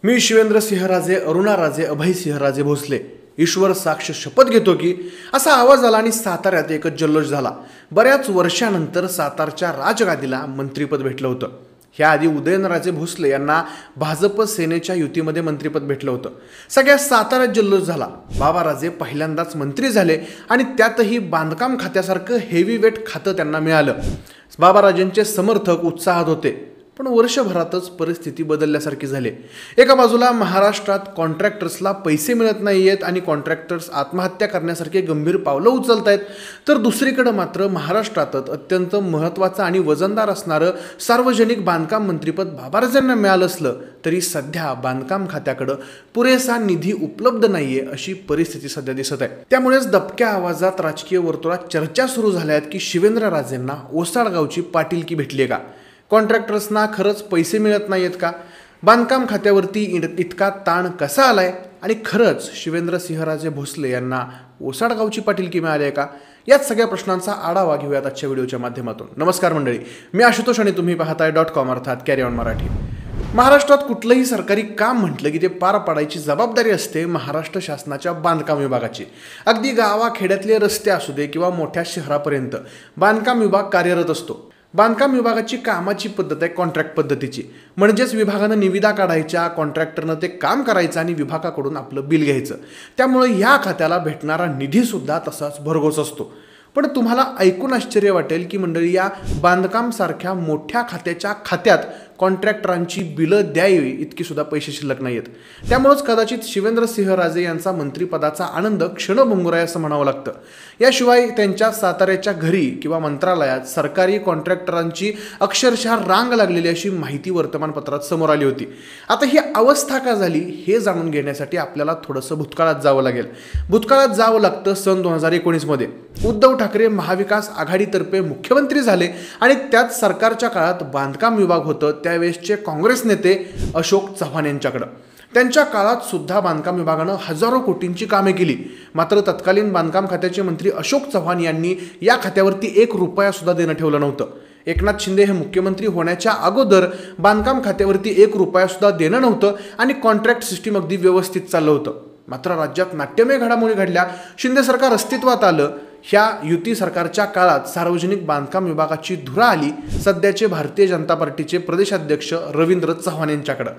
मी शिवेंद्रसिंहराजे अरुणाराजे अभयसिंहराजे भोसले ईश्वर साक्ष शपथ घेतो की असा आवाज आला आणि साताऱ्यात एकच जल्लोष झाला। बऱ्याच वर्षानंतर सातारच्या राजगादीला मंत्रिपद भेटलं होतं। ह्याआधी उदयनराजे भोसले यांना भाजप सेनेच्या युतीमध्ये मंत्रिपद भेटलं होतं। सगळ्या साताऱ्यात जल्लोष झाला। बाबाराजे पहिल्यांदाच मंत्री झाले आणि त्यातही बांधकाम खात्यासारखं हेवीवेट खातं त्यांना मिळालं। बाबाराजेंचे समर्थक उत्साहात होते, पण वर्षभरातच परिस्थिती बदलल्यासारखी झाली। एका बाजूला महाराष्ट्रात कॉन्ट्रॅक्टर्सला पैसे मिळत नाहीयेत आणि कॉन्ट्रॅक्टर्स आत्महत्या करण्यासारखे गंभीर पावलं उचलतायत, तर दुसरीकडे मात्र महाराष्ट्रातच अत्यंत महत्त्वाचं आणि वजनदार असणारं सार्वजनिक बांधकाम मंत्रिपद बाबाराजेंना मिळालं असलं तरी सध्या बांधकाम खात्याकडे पुरेसा निधी उपलब्ध नाहीये अशी परिस्थिती सध्या दिसत आहे। त्यामुळेच दबक्या आवाजात राजकीय वर्तुळात चर्चा सुरू झाल्या आहेत की शिवेंद्रराजेंना ओसाडगावची पाटीलकी भेटली का? कॉन्ट्रॅक्टर्सना खरंच पैसे मिळत नाहीयेत का? बांधकाम खात्यावरती इतका ताण कसा आलाय आणि खरंच शिवेंद्रसिंहराजे भोसले यांना ओसाडगावची पाटीलकी मिळाली आहे का? याच सगळ्या प्रश्नांचा आढावा घेऊयात आजच्या व्हिडिओच्या माध्यमातून। नमस्कार मंडळी, मी आशुतोष आणि तुम्ही पाहताय .com अर्थात कॅरी ऑन मराठी। महाराष्ट्रात कुठलंही सरकारी काम म्हटलं की ते पार पाडायची जबाबदारी असते महाराष्ट्र शासनाच्या बांधकाम विभागाची। अगदी गावाखेड्यातले रस्ते असू दे किंवा मोठ्या शहरापर्यंत बांधकाम विभाग कार्यरत असतो। बांधकाम विभागाची कामाची पद्धत आहे कॉन्ट्रॅक्ट पद्धतीची, म्हणजेच विभागानं निविदा काढायच्या, कॉन्ट्रॅक्टरनं ते काम करायचं आणि विभागाकडून आपलं बिल घ्यायचं। त्यामुळे ह्या खात्याला भेटणारा निधी सुद्धा तसाच भरघोस असतो। पण तुम्हाला ऐकून आश्चर्य वाटेल की मंडळी, या बांधकाम सारख्या मोठ्या खात्याच्या खात्यात कॉन्ट्रॅक्टरांची बिलं द्यावी इतकी सुद्धा पैसे शिल्लक नाहीयेत। त्यामुळेच कदाचित शिवेंद्रसिंहराजे यांचा मंत्रिपदाचा आनंद क्षणभंगुर आहे असं म्हणावं लागतं। याशिवाय त्यांच्या साताऱ्याच्या घरी किंवा मंत्रालयात सरकारी कॉन्ट्रॅक्टरांची अक्षरशः रांग लागलेली अशी माहिती वर्तमानपत्रात समोर आली होती। आता ही अवस्था का झाली हे जाणून घेण्यासाठी आपल्याला थोडंसं भूतकाळात जावं लागेल। भूतकाळात जावं लागतं सन 2019 मध्ये। उद्धव ठाकरे महाविकास आघाडीतर्फे मुख्यमंत्री झाले आणि त्यात सरकारच्या काळात बांधकाम विभाग होतं त्यावेळेसचे काँग्रेस नेते अशोक चव्हाण यांच्याकडे। त्यांच्या काळात सुद्धा बांधकाम विभागानं हजारो कोटींची कामे केली, मात्र तत्कालीन बांधकाम खात्याचे मंत्री अशोक चव्हाण यांनी या खात्यावरती 1 रुपया सुद्धा देणं ठेवलं नव्हतं। एकनाथ शिंदे हे मुख्यमंत्री होण्याच्या अगोदर बांधकाम खात्यावरती 1 रुपया सुद्धा देणं नव्हतं आणि कॉन्ट्रॅक्ट सिस्टीम अगदी व्यवस्थित चाललं होतं। मात्र राज्यात नाट्यमय घडामोडी घडल्या, शिंदे सरकार अस्तित्वात आलं। ह्या युती सरकारच्या काळात सार्वजनिक बांधकाम विभागाची धुरा आली सध्याचे भारतीय जनता पार्टीचे प्रदेशाध्यक्ष रवींद्र चव्हाण यांच्याकडे।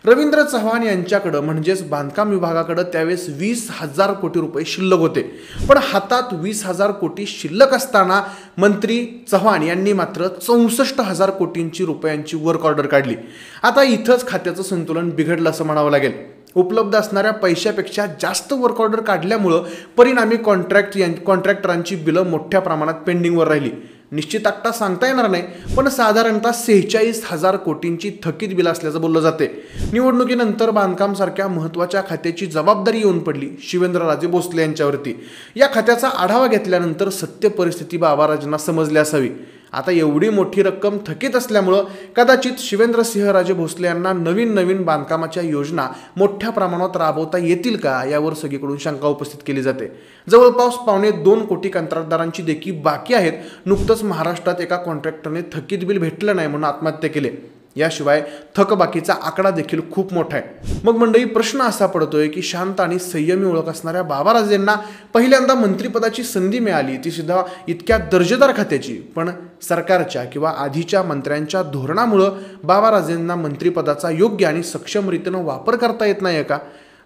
रवींद्र चव्हाण यांच्याकडे म्हणजेच बांधकाम विभागाकडे त्यावेळेस 20,000 कोटी रुपये शिल्लक होते, पण हातात 20,000 कोटी शिल्लक असताना मंत्री चव्हाण यांनी मात्र 64,000 कोटींची रुपयांची वर्क ऑर्डर काढली। आता इथंच खात्याचं संतुलन बिघडलं असं म्हणावं लागेल। उपलब्ध असणाऱ्या पैशापेक्षा जास्त वर्क ऑर्डर काढल्यामुळं परिणामी कॉन्ट्रॅक्टरांची बिलं मोठ्या प्रमाणात पेंडिंगवर राहिली। निश्चित आकडा सांगता येणार नाही, पण साधारणतः 46,000 कोटींची थकीत बिलं असल्याचं बोललं जाते। निवडणुकीनंतर बांधकाम सारख्या महत्त्वाच्या खात्याची जबाबदारी येऊन पडली शिवेंद्रराजे भोसले यांच्यावरती। या खात्याचा आढावा घेतल्यानंतर सत्य परिस्थिती बाबाराजेंना समजली असावी। आता एवढी मोठी रक्कम थकीत असल्यामुळं कदाचित शिवेंद्रसिंहराजे भोसले यांना नवीन बांधकामाच्या योजना मोठ्या प्रमाणात राबवता येतील का यावर सगळीकडून शंका उपस्थित केली जाते। जवळपास 2.25 कोटी कंत्राटदारांची देखी बाकी आहेत। नुकतंच महाराष्ट्रात एका कॉन्ट्रॅक्टरने थकीत बिल भेटलं नाही म्हणून आत्महत्या केली। याशिवाय थकबाकीचा आकडा देखील खूप मोठा आहे। मग मंडळी, प्रश्न असा पडतोय की शांत आणि संयमी ओळख असणाऱ्या बाबाराजेंना पहिल्यांदा मंत्रिपदाची संधी मिळाली, ती सुद्धा इतक्या दर्जेदार खात्याची, पण सरकारच्या किंवा आधीच्या मंत्र्यांच्या धोरणामुळे बाबाराजेंना मंत्रिपदाचा योग्य आणि सक्षम रीतीने वापर करता येत नाही का?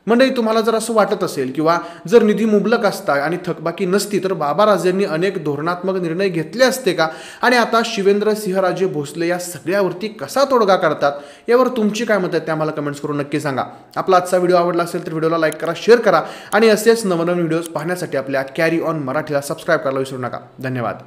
मंडळी, तुम्हाला जर असं वाटत असेल किंवा जर निधी मुबलक असता आणि थकबाकी नसती तर बाबाराजेंनी अनेक धोरणात्मक निर्णय घेतले असते का? आणि आता शिवेंद्रसिंहराजे भोसले या सगळ्यावरती कसा तोडगा काढतात यावर तुमची काय मत आहे ते आम्हाला कमेंट्स करून नक्की सांगा। आपला आजचा व्हिडिओ आवडला असेल तर व्हिडिओला लाईक करा, शेअर करा आणि असेच नवनवीन व्हिडिओज पाहण्यासाठी आपल्या कॅरी ऑन मराठीला सबस्क्राईब करायला विसरू नका। धन्यवाद।